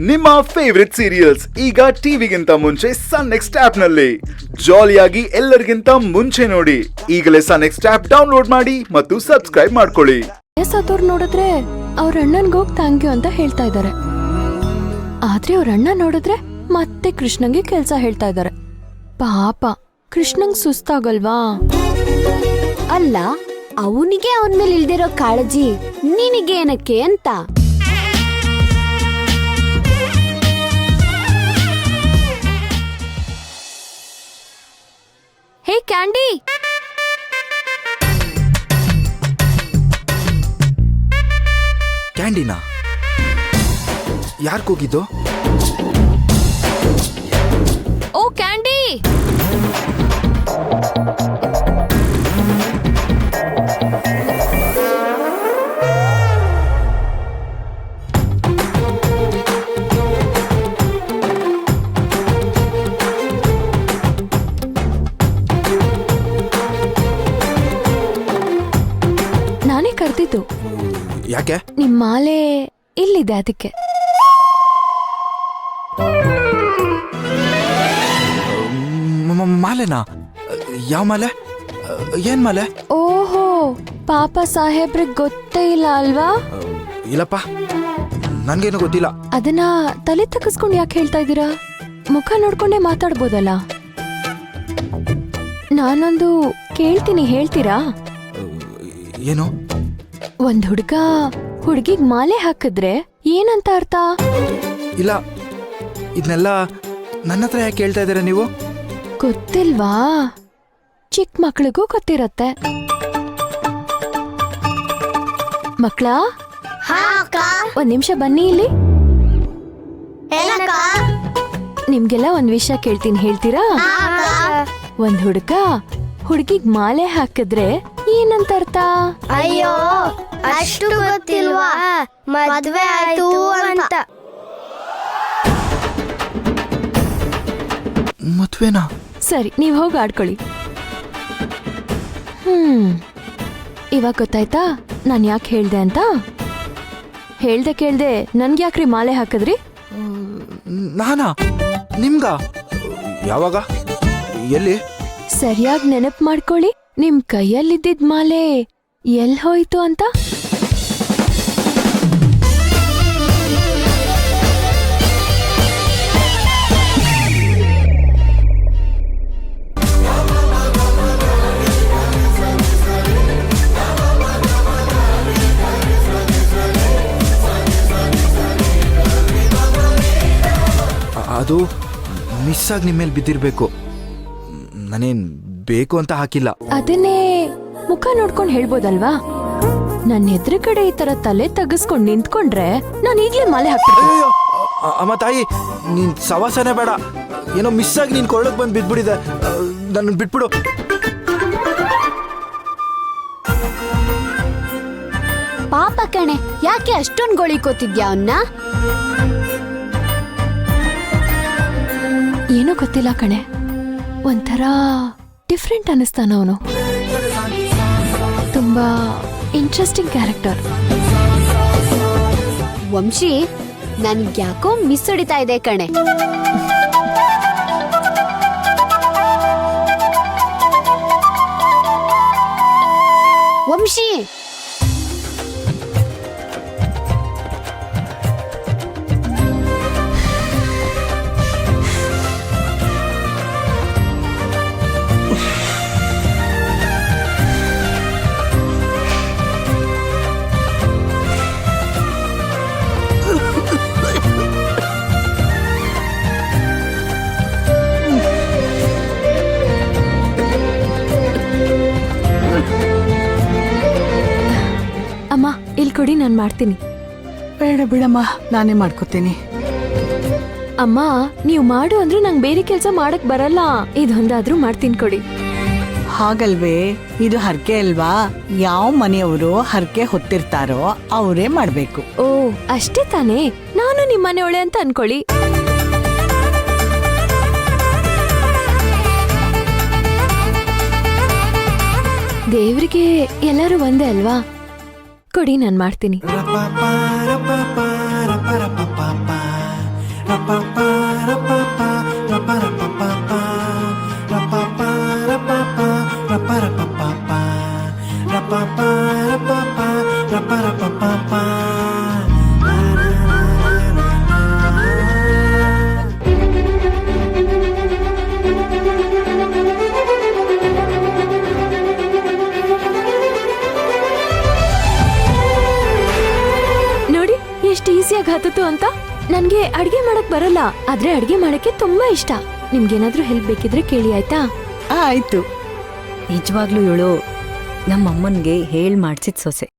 ನಿಮ್ಮ favourite serials ಈಗ ಟಿವಿಗಿಂತ ಮುಂಚೆ ಸನ್ ನೆಕ್ಸ್ಟ್ ಆಪ್ ನಲ್ಲಿ ಜಾಲಿಯಾಗಿ ಎಲ್ಲರಿಗಿಂತ ಮುಂಚೆ ನೋಡಿ. ಈಗಲೇ ಸನ್ ನೆಕ್ಸ್ಟ್ ಆಪ್ ಡೌನ್ಲೋಡ್ ಮಾಡಿ ಮತ್ತು ಸಬ್ಸ್ಕ್ರೈಬ್ ಮಾಡ್ಕೊಳ್ಳಿ. ವಯಸ್ಸಾದವ್ರು ನೋಡಿದ್ರೆ ಅವ್ರ ಅಣ್ಣನ್ಗೆ ಹೋಗಿ ಥ್ಯಾಂಕ್ ಯು ಅಂತ ಹೇಳ್ತಾ ಇದ್ದಾರೆ. ಆದ್ರೆ ಅವ್ರ ಅಣ್ಣ ನೋಡಿದ್ರೆ ಮತ್ತೆ ಕೃಷ್ಣಂಗೆ ಕೆಲ್ಸ ಹೇಳ್ತಾ ಇದ್ದಾರೆ. ಪಾಪ ಕೃಷ್ಣಂಗ್ ಸುಸ್ತಾಗಲ್ವಾ? ಅಲ್ಲ, ಅವನಿಗೆ ಅವನ ಮೇಲೆ ಇಲ್ದಿರೋ ಕಾಳಜಿ ನಿನಗೇನಕ್ಕೆ ಅಂತ. ಹೇ ಕ್ಯಾಂಡಿ, ಕ್ಯಾಂಡಿನಾ? ಯಾರ್ ಕೂಗಿದ್ದು? ಓ ಕ್ಯಾಂಡಿ, ನಾನೇ ಕರ್ದಿದ್ದು. ಯಾಕೆ? ನಿಮ್ ಮಾಲೆ ಇಲ್ಲಿದೆ ಅದಕ್ಕೆ. ಮಾಲೆನಾ? ಯಾವ ಮಾಲೆ? ಏನ್ ಮಾಲೆ? ಓಹೋ, ಪಾಪ ಸಾಹೇಬ್ರಿಗೆ ಗೊತ್ತೇ ಇಲ್ಲ ಅಲ್ವಾ? ಇಲ್ಲಪ್ಪ, ನನ್ಗೇನು ಗೊತ್ತಿಲ್ಲ. ಅದನ್ನ ತಲೆ ತಗ್ಗಿಸ್ಕೊಂಡು ಯಾಕೆ ಹೇಳ್ತಾ ಇದ್ದೀರಾ? ಮುಖ ನೋಡ್ಕೊಂಡೇ ಮಾತಾಡ್ಬೋದಲ್ಲ. ನಾನೊಂದು ಕೇಳ್ತೀನಿ, ಹೇಳ್ತೀರಾ? ಏನು? ಒಂದ್ ಹುಡ್ಗಿಗ್ ಮಾಲೆ ಹಾಕಿದ್ರೆ ಏನಂತ ಅರ್ಥ? ಇಲ್ಲ, ಇದನ್ನೆಲ್ಲ ನನ್ನ ಹತ್ರ ಯಾಕೆ ಕೇಳ್ತಾ ಇದ್ದೀರಾ ನೀವು? ಗೊತ್ತಿಲ್ವಾ? ಚಿಕ್ಕ ಮಕ್ಳಿಗೂ ಗೊತ್ತಿರತ್ತೆ. ಮಕ್ಳ, ಒಂದ್ ನಿಮಿಷ ಬನ್ನಿ ಇಲ್ಲಿ. ನಿಮ್ಗೆಲ್ಲ ಒಂದ್ ವಿಷಯ ಕೇಳ್ತೀನಿ, ಹೇಳ್ತೀರಾ? ಒಂದ್ ಹುಡ್ಗಿಗ್ ಮಾಲೆ ಹಾಕಿದ್ರೆ ಏನಂತ ಅರ್ಥ? ಅಯ್ಯೋ, ಅಷ್ಟು ಗೊತ್ತಿಲ್ವಾ? ಮದ್ವೆ ಆಯ್ತು ಅಂತ. ಮದ್ವೆನಾ? ಸರಿ, ನೀವ್ ಹೋಗಿ ಆಡ್ಕೊಳ್ಳಿ. ಇವಾಗ ಗೊತ್ತಾಯ್ತಾ ನಾನ್ ಯಾಕೆ ಹೇಳ್ದೆ ಅಂತ? ಕೇಳ್ದೆ ನನ್ಗೆ ಯಾಕ್ರಿ ಮಾಲೆ ಹಾಕಿದ್ರಿ? ನಾನಾ? ನಿಮ್ಗ? ಯಾವಾಗ? ಎಲ್ಲಿ? ಸರಿಯಾಗಿ ನೆನಪು ಮಾಡ್ಕೊಳ್ಳಿ. ನಿಮ್ ಕೈಯಲ್ಲಿದ್ದಿದ್ ಮಾಲೆ ಎಲ್ ಹೋಯ್ತು ಅಂತ. ಅದು ಮಿಸ್ ಆಗಿ ನಿಮ್ಮ ಮೇಲೆ ಬಿದ್ದಿರ್ಬೇಕು. ನಾನೇನ್ ಬೇಕು ಅಂತ ಹಾಕಿಲ್ಲ. ಅದನ್ನೇ ಮುಖ ನೋಡ್ಕೊಂಡ್ ಹೇಳ್ಬೋದಲ್ವಾ? ನನ್ನ ಎದುರುಗಡೆ ಈ ತರ ತಲೆ ತಗ್ಗಿಸ್ಕೊಂಡ್ ನಿಂತ್ಕೊಂಡ್ರೆ ನಾನು ಈಗ್ಲೇ ಮಾಲೆ ಹಾಕ್ಬಿಡ್ತೀನಿ. ಅಯ್ಯೋ ಅಮ್ಮ ತಾಯಿ, ನೀನ್ ಸವಾಸನೆ ಬೇಡ. ಏನೋ ಮಿಸ್ ಆಗಿ ನೀನ್ ಕೊಳ್ಳಕ್ ಬಂದ್ ಬಿದ್ಬಿಡಿದೆ. ನನ್ನ ಬಿಟ್ಬಿಡು. ಪಾಪ ಕಣೆ, ಯಾಕೆ ಅಷ್ಟೊಂದು ಗೋಳಿಕೋತಿದ್ಯಾ ಅವನ್ನ? ಏನೋ ಗೊತ್ತಿಲ್ಲ ಕಣೆ, ಒಂಥರ ಡಿಫ್ರೆಂಟ್ ಅನ್ನಿಸ್ತಾನ ಅವನು. ತುಂಬಾ ಇಂಟ್ರೆಸ್ಟಿಂಗ್ ಕ್ಯಾರೆಕ್ಟರ್. ವಂಶಿ, ನನ್ಗ್ಯಾಕೋ ಮಿಸ್ ಹೊಡಿತಾ ಇದೆ ಕಣೆ. ವಂಶಿ, ಅಮ್ಮ ಇಲ್ಲಿ ಕೊಡಿ, ನಾನ್ ಮಾಡ್ತೀನಿ. ಬೇಡ ಬಿಡಮ್ಮ, ನಾನೇ ಮಾಡ್ಕೋತೀನಿ. ಅಮ್ಮ, ನೀವು ಮಾಡು ಅಂದ್ರೆ ನಂಗೆ ಬೇರೆ ಕೆಲಸ ಮಾಡಕ್ ಬರಲ್ಲ. ಇದೊಂದಾದ್ರೂ ಮಾಡ್ತೀನಿ, ಕೊಡಿ. ಹಾಗಲ್ವೇ, ಇದು ಹರಕೆ ಅಲ್ವಾ? ಯಾವ ಮನೆಯವರು ಹರಕೆ ಹೊತ್ತಿರ್ತಾರೋ ಅವರೇ ಮಾಡ್ಬೇಕು. ಓ, ಅಷ್ಟೇ ತಾನೇ? ನಾನು ನಿಮ್ಮನೆ ಒಳ್ಳೆ ಅಂತ ಅನ್ಕೊಳ್ಳಿ. ದೇವ್ರಿಗೆ ಎಲ್ಲರೂ ಒಂದೇ ಅಲ್ವಾ? ಕೊಡಿ, ನಾನ್ ಮಾಡ್ತೀನಿ. ನೋಡಿ ಎಷ್ಟು ಈಸಿಯಾಗಿ ಹತ್ತಿತು ಅಂತ. ನನ್ಗೆ ಅಡ್ಗೆ ಮಾಡಕ್ ಬರಲ್ಲ, ಆದ್ರೆ ಅಡ್ಗೆ ಮಾಡಕ್ಕೆ ತುಂಬಾ ಇಷ್ಟ. ನಿಮ್ಗೇನಾದ್ರೂ ಹೆಲ್ಪ್ ಬೇಕಿದ್ರೆ ಕೇಳಿ, ಆಯ್ತಾ? ಆಯ್ತು. ನಿಜವಾಗ್ಲೂ ಇವಳು ನಮ್ಮಮ್ಮನ್ಗೆ ಹೇಳ್ ಮಾಡ್ಸಿದ್ ಸೊಸೆ.